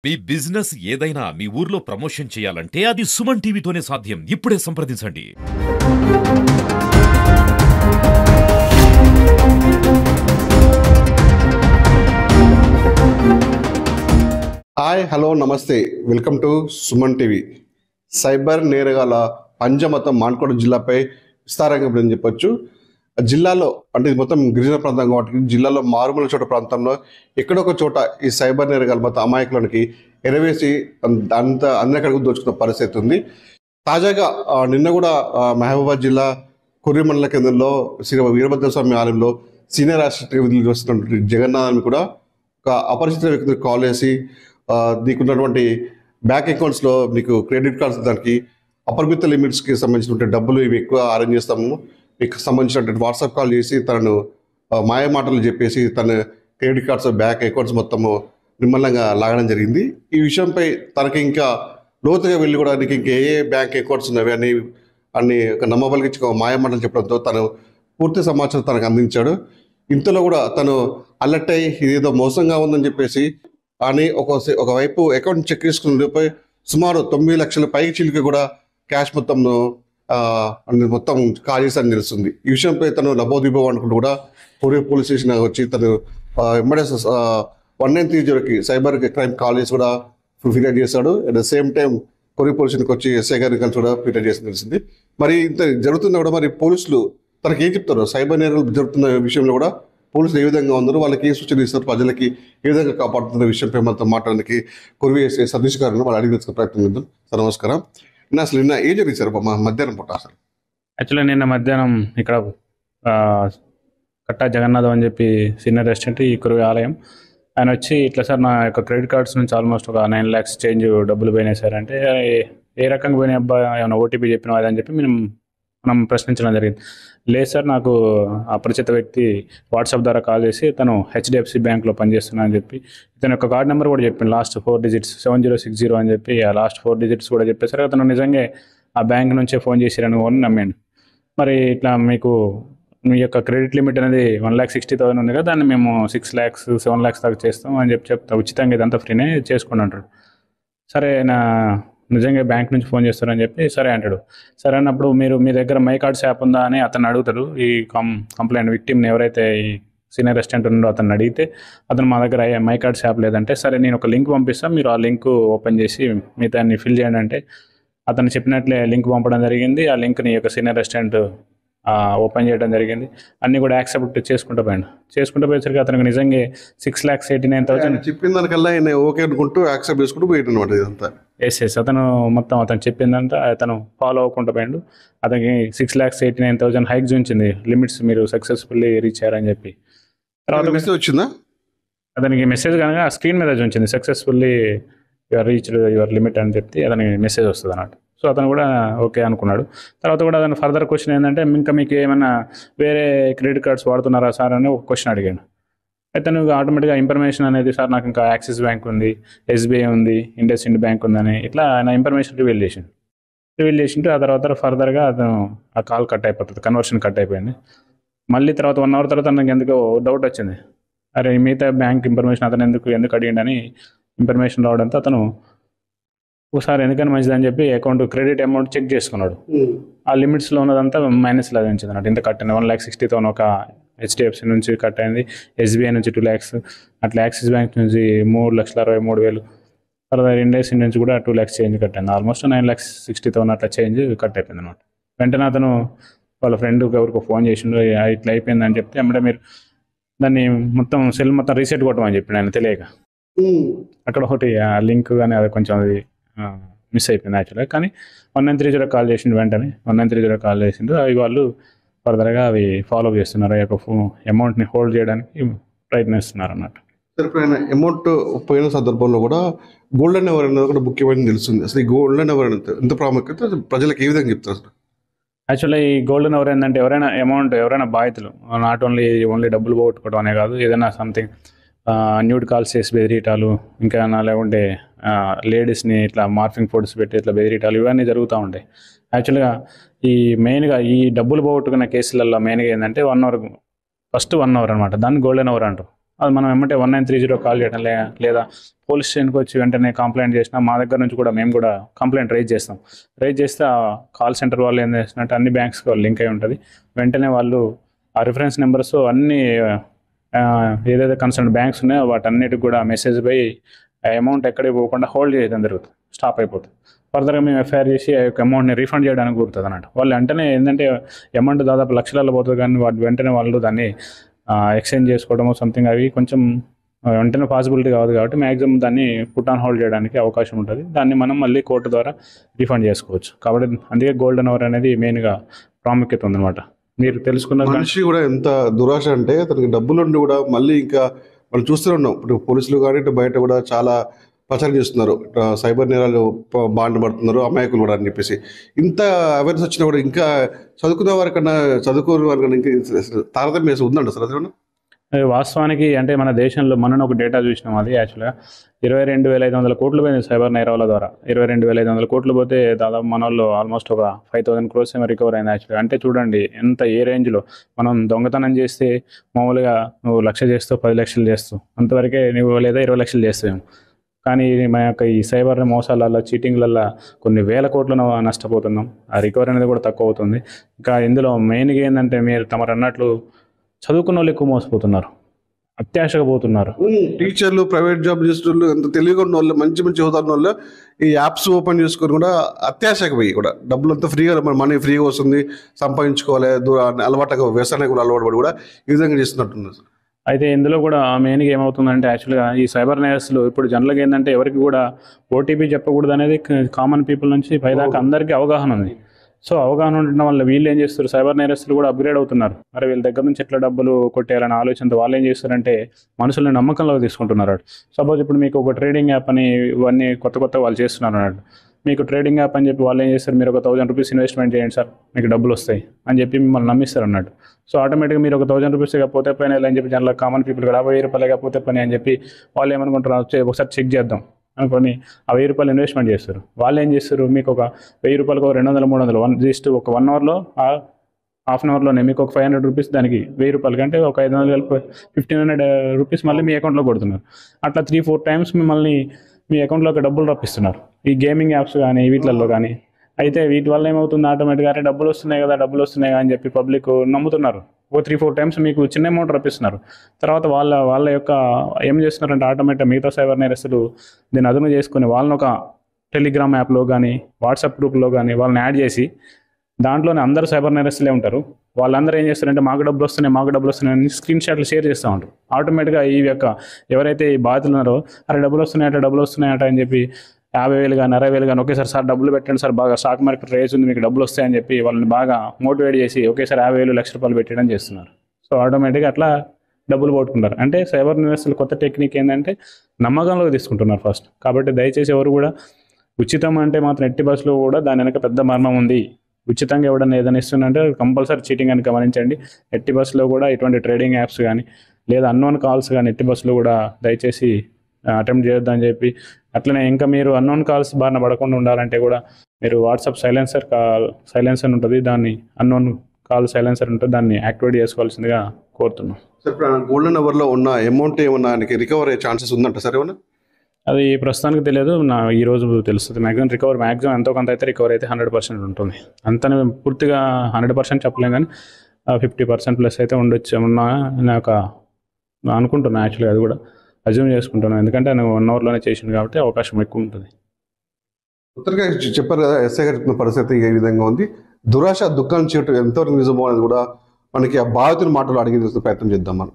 మీ business ఏదైనా మీ ఊర్లో promotion చేయాలంటే అది సుమన్ టీవీతోనే సాధ్యం. ఇప్పుడే సంప్రదించండి. హాయ్ హలో నమస్తే welcome to Suman TV. Cyber నేరగాల పంజమతం మాన్కోట జిల్లాపై విస్తారంగా అని చెప్పొచ్చు. జిల్లాలో అంటే ఇది మొత్తం గిరిజన ప్రాంతం కాబట్టి జిల్లాలో మారుమూల చోట ప్రాంతంలో ఎక్కడొక చోట ఈ సైబర్ నేరగాల మొత్తం అమాయకులకి ఎరవేసి అందరికీ దోచుకున్న పరిస్థితి ఉంది. తాజాగా నిన్న కూడా మహబూబాబాద్ జిల్లా కుర్రి మండల కేంద్రంలో శ్రీ వీరభద్రస్వామి ఆలయంలో సీనియర్ అసిస్టెంట్ విధులు వస్తున్నటువంటి జగన్నాథాన్ని కూడా ఒక అపరిచిత వ్యక్తికి కాల్ చేసి నీకున్నటువంటి బ్యాంక్ అకౌంట్స్లో మీకు క్రెడిట్ కార్డ్స్ దానికి అపరిమిత లిమిట్స్కి సంబంధించినటువంటి డబ్బులు ఇవి ఎక్కువ అరేంజ్ చేస్తాము, మీకు సంబంధించినటువంటి వాట్సాప్ కాల్ చేసి తనను మాయ మాటలు చెప్పేసి తన క్రెడిట్ కార్డ్స్ బ్యాంక్ అకౌంట్స్ మొత్తము నిమ్మలంగా లాగడం జరిగింది. ఈ విషయంపై తనకి ఇంకా లోతుగా వెళ్ళి కూడా నీకు ఇంకా ఏ బ్యాంక్ అకౌంట్స్ ఉన్నవి అన్ని ఒక నమ్మబలిగించి మాయ మాటలు చెప్పడంతో తను పూర్తి సమాచారం తనకు అందించాడు. ఇంతలో కూడా తను అలర్ట్ అయ్యి ఇదేదో మోసంగా ఉందని చెప్పేసి అని ఒకవైపు అకౌంట్ చెక్ చేసుకుని సుమారు 9 లక్షల పైకి చిలికి కూడా క్యాష్ మొత్తం కాల్ చేశారని తెలుస్తుంది. ఈ విషయంపై తను లబోదిబో అనుకుంటూ కూడా పూర్వ పోలీస్ స్టేషన్ వచ్చి తను ఎంబడెస్ 1930కి సైబర్ క్రైమ్ కాల్ చేసి కూడా ఫిర్యాదు చేశాడు. అట్ ద సేమ్ టైం పూర్వ పోలీస్ స్టేషన్కి వచ్చి ఎస్ఐ గారిని కలిసి కూడా ఫిర్యాదు చేసి తెలిసింది. మరి ఇంత జరుగుతున్నా కూడా మరి పోలీసులు తనకి ఏం చెప్తారు, సైబర్ నేరాలు జరుగుతున్న విషయంలో కూడా పోలీసులు ఏ విధంగా ఉన్నారు, వాళ్ళకి ఏ సూచన ఇస్తారు, ప్రజలకి ఏ విధంగా కాపాడుతున్న విషయంపై మనతో మాట్లాడడానికి కుర్వి ఎస్ఐ సతీష్ గారిని వాళ్ళు అడిగి తెలుసుకునే ప్రయత్నం చేద్దాం. సార్ నమస్కారం. అసలు నిన్న ఏం జరిగింది సార్ మధ్యాహ్నం పూట? అసలు యాక్చువల్లీ నిన్న మధ్యాహ్నం ఇక్కడ కట్టా జగన్నాథం అని చెప్పి సీనియర్ రెసిడెంట్ ఈ కురువి ఆలయం ఆయన వచ్చి ఇట్లా సార్ నా యొక్క క్రెడిట్ కార్డ్స్ నుంచి ఆల్మోస్ట్ ఒక 9 lakhs చేంజ్ డబ్బులు పోయినాయి సార్ అంటే ఏ రకంగా పోయినాయి అబ్బా, ఏమైనా ఓటీపీ చెప్పినా అదని చెప్పి మనం ప్రశ్నించడం జరిగింది. లేదు సార్, నాకు అపరిచిత వ్యక్తి వాట్సాప్ ద్వారా కాల్ చేసి తను హెచ్డిఎఫ్సి బ్యాంక్లో పనిచేస్తున్నా అని చెప్పి ఇతను యొక్క కార్డ్ నెంబర్ కూడా చెప్పింది, లాస్ట్ 4 digits 7060 అని చెప్పి ఆ లాస్ట్ 4 digits కూడా చెప్పేసరికి అతను నిజంగా ఆ బ్యాంక్ నుంచే ఫోన్ చేసిరని నమ్మాను. మరి ఇట్లా మీకు మీ యొక్క క్రెడిట్ లిమిట్ అనేది 1,60,000 ఉంది కదా, దాన్ని మేము 6 lakhs 7 lakhs దాకా చేస్తాం అని చెప్తా, ఉచితంగా ఇదంతా ఫ్రీనే చేసుకోండి అంటాడు. సరే నిజంగా బ్యాంక్ నుంచి ఫోన్ చేస్తారని చెప్పి సరే అంటాడు. సరే అన్నప్పుడు మీ దగ్గర మై కార్డ్స్ యాప్ ఉందా అని అతను అడుగుతాడు. ఈ కంప్లైంట్ విక్టిమ్ని ఎవరైతే ఈ సీనియర్ అసిస్టెంట్ ఉన్నాడో అతను అడిగితే అతను మా దగ్గర మై కార్డ్స్ యాప్ లేదంటే సరే నేను ఒక లింక్ పంపిస్తాను, మీరు ఆ లింక్ ఓపెన్ చేసి మిగతాన్ని ఫిల్ చేయండి అంటే అతను చెప్పినట్లే లింక్ పంపడం జరిగింది. ఆ లింక్ని యొక్క సీనియర్ అసిస్టెంట్ ఓపెన్ చేయడం జరిగింది. అన్నీ కూడా యాక్సెప్ట్ చేసుకుంటూ పోయేసరికి అతనికి నిజంగా 6,89,000 చెప్పిన దానికల్లా ఓకే అనుకుంటూ యాక్సెప్ట్ చేసుకుంటూ పోయాడు అనమాట. ఇదంతా ఎస్ అతను చెప్పిందంతా అతను ఫాలో అవ్వకుండా పోయాడు. అతనికి 6,89,000 హైక్ చూపించింది, లిమిట్స్ మీరు సక్సెస్ఫుల్లీ రీచ్ అయ్యారని చెప్పి. తర్వాత మెసేజ్ వచ్చిందా అతనికి? మెసేజ్ కనుక స్క్రీన్ మీద చూపించింది, successfully your reached your limit అని చెప్పి అతనికి మెసేజ్ వస్తుంది అన్నట్టు. సో అతను కూడా ఓకే అనుకున్నాడు. తర్వాత కూడా అతను ఫర్దర్ క్వశ్చన్ ఏంటంటే ఇంకా మీకు ఏమైనా వేరే క్రెడిట్ కార్డ్స్ వాడుతున్నారా సార్ అని ఒక క్వశ్చన్ అడిగాడు. అయితే నువ్వు ఆటోమేటిక్గా ఇన్ఫర్మేషన్ అనేది సార్ నాకు ఇంకా యాక్సిస్ బ్యాంక్ ఉంది, ఎస్బీఐ ఉంది, ఇండస్ ఇండ్ బ్యాంక్ ఉందని ఇట్లా ఆయన ఇన్ఫర్మేషన్ రివీల్ చేసిండు. ఆ తర్వాత ఫర్దర్గా అతను ఆ కాల్ కట్ అయిపోతుంది, కన్వర్షన్ కట్ అయిపోయింది. మళ్ళీ తర్వాత 1 hour తర్వాత నాకు ఎందుకో డౌట్ వచ్చింది, అరే మిగతా బ్యాంక్ ఇన్ఫర్మేషన్ అతను ఎందుకు అడిగిండని ఇన్ఫర్మేషన్ రావడంతో అతను ఒకసారి ఎందుకని మంచిదని చెప్పి అకౌంట్ క్రెడిట్ అమౌంట్ చెక్ చేసుకున్నాడు. ఆ లిమిట్స్లో ఉన్నదంతా మైనస్లో ఉంచింది అన్నట్టు. ఇంత కట్టింది 1,60,000 ఒక హెచ్డిఎఫ్సి నుంచి కట్ అయింది, ఎస్బీఐ నుంచి 2 lakhs, అట్లా యాక్సిస్ బ్యాంక్ నుంచి 3,63,000, తర్వాత ఇండస్ ఇండ్ నుంచి కూడా 2 lakhs చేంజ్ కట్టింది. ఆల్మోస్ట్ 9,60,000 అట్లా చేంజ్ కట్ అయిపోయింది అనమాట. వెంటనే అతను వాళ్ళ ఫ్రెండ్కి ఎవరికో ఫోన్ చేసిండు, ఇట్లా అయిపోయిందని చెప్తే అంటే మీరు దాన్ని సెల్ మొత్తం రీసెట్ కొట్టమని చెప్పి ఆయన తెలియక అక్కడ ఒకటి లింక్ కానీ అది కొంచెం అది మిస్ అయిపోయింది యాక్చువల్గా. కానీ 1930 కాల్ చేసిండు, వెంటనే 1930 కాల్ చేసిండు. అవి వాళ్ళు ఫర్దర్గా అవి ఫాలో చేస్తున్నారు, ఆ యొక్క అమౌంట్ని హోల్డ్ చేయడానికి ప్రయత్నిస్తున్నారు అన్నట్టు. సరిపోయిన అమౌంట్ పోయిన సందర్భంలో కూడా గోల్డెన్ అవర్ అనేది కూడా ముఖ్యమైన తెలుస్తుంది. అసలు ఈ గోల్డెన్ అవర్ ఎంత ప్రాముఖ్యత ప్రజలకు ఏ విధంగా చెప్తారు అసలు? యాక్చువల్లీ ఈ గోల్డెన్ అవర్ ఏంటంటే ఎవరైనా బాధితులు నాట్ ఓన్లీ డబ్బులు పోగొట్టుకోవడం అనే కాదు, ఏదైనా సంథింగ్ న్యూడ్ కాల్స్ చేసి బెదిరీటాలు, ఇంకా లేకుంటే లేడీస్ని ఇట్లా మార్ఫింగ్ ఫుడ్స్ పెట్టి ఇట్లా బెదిరీటాలు ఇవన్నీ జరుగుతూ ఉంటాయి. యాక్చువల్గా మెయిన్గా ఈ డబ్బులు పోగొట్టుకున్న కేసులలో మెయిన్గా ఏంటంటే 1 hour, ఫస్ట్ 1 hour అనమాట, దాన్ని గోల్డెన్ అవర్ అంటారు. అది మనం వెంటనే 1930 కాల్ చేయడం లేదా పోలీస్ స్టేషన్కి వచ్చి వెంటనే కంప్లైంట్ చేసినా మా దగ్గర నుంచి కూడా మేము కూడా కంప్లైంట్ రైజ్ చేస్తాం. రైజ్ చేస్తే ఆ కాల్ సెంటర్ వాళ్ళు ఏం చేస్తున్నట్టు అన్ని బ్యాంక్స్కి లింక్ అయి ఉంటుంది. వెంటనే వాళ్ళు ఆ రిఫరెన్స్ నెంబర్స్ అన్ని ఏదైతే కన్సర్న్ బ్యాంక్స్ ఉన్నాయో వాటన్నిటికి కూడా మెసేజ్ పోయి అమౌంట్ ఎక్కడికి పోకుండా హోల్డ్ చేయడం జరుగుతుంది, స్టాప్ అయిపోతుంది. ఫర్దర్గా మేము ఎఫ్ఐఆర్ చేసి ఆ యొక్క అమౌంట్ని రీఫండ్ చేయడానికి కుదురుతుంది అన్నట్టు. వాళ్ళు వెంటనే ఏంటంటే అమౌంట్ దాదాపు లక్షలలో పోతుంది, కానీ వాటి వెంటనే వాళ్ళు దాన్ని ఎక్స్చేంజ్ చేసుకోవడము సంథింగ్ అవి కొంచెం వెంటనే పాసిబిలిటీ కాదు కాబట్టి మ్యాక్సిమం దాన్ని పుట్ ఆన్ హోల్డ్ చేయడానికి అవకాశం ఉంటుంది. దాన్ని మనం మళ్ళీ కోర్టు ద్వారా రీఫండ్ చేసుకోవచ్చు. కాబట్టి అందుకే గోల్డెన్ అవర్ అనేది మెయిన్గా ప్రాముఖ్యత ఉందన్నమాట. మీరు తెలుసుకున్న మనిషి కూడా ఎంత దురాశ అంటే అతనికి డబ్బులు ఉండి కూడా మళ్ళీ ఇంకా మనం చూస్తూనే ఉన్నాం. ఇప్పుడు పోలీసులు కానీ ఇటు బయట కూడా చాలా ప్రచారం చేస్తున్నారు, సైబర్ నేరాలు బాండ్ పడుతున్నారు అమాయకులు కూడా అని చెప్పేసి. ఇంత అవేర్నెస్ వచ్చినా కూడా ఇంకా చదువుకునే వారికన్నా చదువుకునే వారికన్నా ఇంకా తారతమ్యం ఉందండి అసలు అదేమన్నా? వాస్తవానికి అంటే మన దేశంలో మనం ఒక డేటా చూసినాం. అది యాక్చువల్గా 22,500 కోట్లు పోయింది సైబర్ నేరాల ద్వారా. 22,500 కోట్లు పోతే దాదాపు మన వాళ్ళు ఆల్మోస్ట్ ఒక 5,000 crores ఏమో రికవర్ అయింది యాక్చువల్గా. అంటే చూడండి ఎంత ఏ రేంజ్లో. మనం దొంగతనం చేస్తే మామూలుగా నువ్వు 1,00,000 చేస్తావు, 10 లక్షలు చేస్తావు, అంతవరకే నువ్వు లేదా 20 లక్షలు చేస్తావు. కానీ మన యొక్క ఈ సైబర్ మోసాలల్లో చీటింగ్లల్లో కొన్ని వేల కోట్లు నష్టపోతున్నాం. ఆ రికవరీ అనేది కూడా తక్కువ అవుతుంది. ఇంకా ఇందులో మెయిన్గా ఏంటంటే మీరు తమరు అన్నట్లు చదువుకున్న వాళ్ళు ఎక్కువ మోసపోతున్నారు, అత్యాశగా పోతున్నారు. టీచర్లు, ప్రైవేట్ జాబ్ చేసే వాళ్ళు, ఎంత తెలివిగా ఉన్న వాళ్ళు, మంచి మంచి హోదా ఉన్న వాళ్ళు ఈ యాప్స్ ఓపెన్ చేసుకొని కూడా అత్యాశకు పోయి కూడా డబ్బులు అంతా ఫ్రీగా మనీ ఫ్రీగా వస్తుంది, సంపాదించుకోవాలి, అలవాటుగా వ్యవసాయానికి కూడా అలవాటు పడి కూడా ఈ విధంగా చేస్తున్నట్టున్నారు. అయితే ఇందులో కూడా మెయిన్గా ఏమవుతుందంటే యాక్చువల్గా ఈ సైబర్ నేరస్తులు ఇప్పుడు జనరల్గా ఏంటంటే ఎవరికి కూడా ఓటీపీ చెప్పకూడదు అనేది కామన్ పీపుల్ నుంచి పైదాకా అందరికీ అవగాహన ఉంది. సో అవగాహన ఉండడం వల్ల వీళ్ళు ఏం చేస్తారు, సైబర్ నేరస్తులు కూడా అప్గ్రేడ్ అవుతున్నారు. మరి వీళ్ళ దగ్గర నుంచి ఎట్లా డబ్బులు కొట్టేయాలనే ఆలోచనతో వాళ్ళు ఏం చేస్తారంటే మనుషుల్ని నమ్మకంలోకి తీసుకుంటున్నారు. సపోజ్ ఇప్పుడు మీకు ఒక ట్రేడింగ్ యాప్ అని ఇవన్నీ కొత్త వాళ్ళు చేస్తున్నారు అన్నట్టు. మీకు ట్రేడింగ్ యాప్ అని చెప్పి వాళ్ళు ఏం చేస్తారు, మీరు ఒక 1,000 రూపీస్ ఇన్వెస్ట్మెంట్ చేయండి సార్ మీకు డబ్బులు వస్తాయి అని చెప్పి మిమ్మల్ని నమ్మిస్తారు అన్నట్టు. సో ఆటోమేటిక్గా మీరు ఒక 1,000 రూపీస్ పోతే పని అని చెప్పి జనరల్ కామన్ పీపుల్ కూడా 1000 రూపాయలు పోతే పని అని చెప్పి వాళ్ళు ఏమనుకుంటారు, ఒకసారి చెక్ చేద్దాం అనుకొని ఆ 1000 రూపాయలు ఇన్వెస్ట్మెంట్ చేస్తారు. వాళ్ళు ఏం చేస్తారు, మీకు ఒక 1000 రూపాయలకు 200, 300 జస్ట్ ఒక 1 అవర్లో హాఫ్ అన్ అవర్లోనే మీకు ఒక 500 రూపీస్ దానికి 1000 రూపాయలకి అంటే ఒక 500 1,500 రూపీస్ మళ్ళీ మీ అకౌంట్లో కొడుతున్నారు. అట్లా 3-4 టైమ్స్ మిమ్మల్ని మీ అకౌంట్లోకి డబ్బులు రప్పిస్తున్నారు ఈ గేమింగ్ యాప్స్ కానీ వీటిలలో కానీ. అయితే వీటి వల్ల ఏమవుతుంది, ఆటోమేటిక్గా అరే డబ్బులు వస్తున్నాయి కదా అని చెప్పి పబ్లిక్ నమ్ముతున్నారు. ఒక 3-4 టైమ్స్ మీకు చిన్న అమౌంట్ రప్పిస్తున్నారు. తర్వాత వాళ్ళ యొక్క ఏం చేస్తున్నారంటే ఆటోమేటిక్గా మిగతా సైబర్ నేరస్తులు దీన్ని అదును చేసుకుని వాళ్ళని ఒక టెలిగ్రామ్ యాప్లో కానీ వాట్సాప్ గ్రూప్లో కానీ వాళ్ళని యాడ్ చేసి దాంట్లోనే అందరూ సైబర్ నేరస్తులే ఉంటారు. వాళ్ళందరూ ఏం చేస్తారంటే మాకు డబ్బులు వస్తున్నాయి అని స్క్రీన్ షాట్లు షేర్ చేస్తూ ఉంటారు. ఆటోమేటిక్గా ఈ యొక్క ఎవరైతే ఈ బాధితులు ఉన్నారో అరే డబ్బులు వస్తున్నాయట అని చెప్పి 50,000 కానీ 60,000 కానీ ఒకేసారి సార్ డబ్బులు పెట్టండి సార్, బాగా స్టాక్ మార్కెట్ రేస్ ఉంది మీకు డబ్బులు వస్తాయని చెప్పి వాళ్ళని బాగా మోటివేట్ చేసి ఒకేసారి 50,000 లక్ష రూపాయలు పెట్టడం చేస్తున్నారు. సో ఆటోమేటిక్గా అట్లా డబ్బులు పోట్టుకుంటారు. అంటే సైబర్ నేరస్తులు కొత్త టెక్నిక్ ఏంటంటే నమ్మకంలోకి తీసుకుంటున్నారు ఫస్ట్. కాబట్టి దయచేసి ఎవరు కూడా ఉచితం అంటే మాత్రం ఎట్టి బస్సులో కూడా దాని వెనక పెద్ద మర్మం ఉంది. ఉచితంగా ఎవడన్నా ఏదైనా ఇస్తుందంటే కంపల్సరీ చీటింగ్ అని గమనించండి. ఎట్టి బస్సులో కూడా ఇటువంటి ట్రేడింగ్ యాప్స్ కానీ లేదా అన్నోన్ కాల్స్ కానీ ఎట్టి బస్సులో కూడా దయచేసి అటెంప్ట్ చేయొద్దని చెప్పి. అట్లనే ఇంకా మీరు అన్నోన్ కాల్స్ బారిన పడకుండా ఉండాలంటే కూడా మీరు వాట్సాప్ సైలెన్సర్ ఉంటుంది, దాన్ని అన్నోన్ కాల్ సైలెన్సర్ ఉంటుంది, దాన్ని యాక్టివేట్ చేసుకోవాల్సిందిగా కోరుతున్నాం. సార్ ఇప్పుడు గోల్డెన్ అవర్లో ఉన్న అమౌంట్ ఏమన్నా రికవర్ అయ్యే ఛాన్సెస్ ఉందంట సార్ ఏమన్నా? అది ప్రస్తుతానికి తెలియదు, ఈ రోజు తెలుస్తుంది. మ్యాక్సిమం ఎంతో కొంత అయితే రికవర్ అయితే 100% ఉంటుంది. అంతనే పూర్తిగా 100% చెప్పలేం కానీ 50% ప్లస్ అయితే ఉండొచ్చు ఉన్నా నాకు అనుకుంటున్నాను. యాక్చువల్గా అది కూడా అజ్యూమ్ చేసుకుంటున్నాను, ఎందుకంటే నేను 1 అవర్లోనే చేసింది కాబట్టి అవకాశం ఎక్కువ ఉంటుంది. ఉత్తరగా చెప్పారు కదా ఎస్ఐ గారి చెప్పిన పరిస్థితి ఏ విధంగా ఉంది, దురాశ దుఃఖాన్ని చేయటం ఎంతవరకు నిజమో అనేది కూడా మనకి ఆ బాధితుల మాటలు అడిగి ప్రయత్నం చేద్దాం మనం.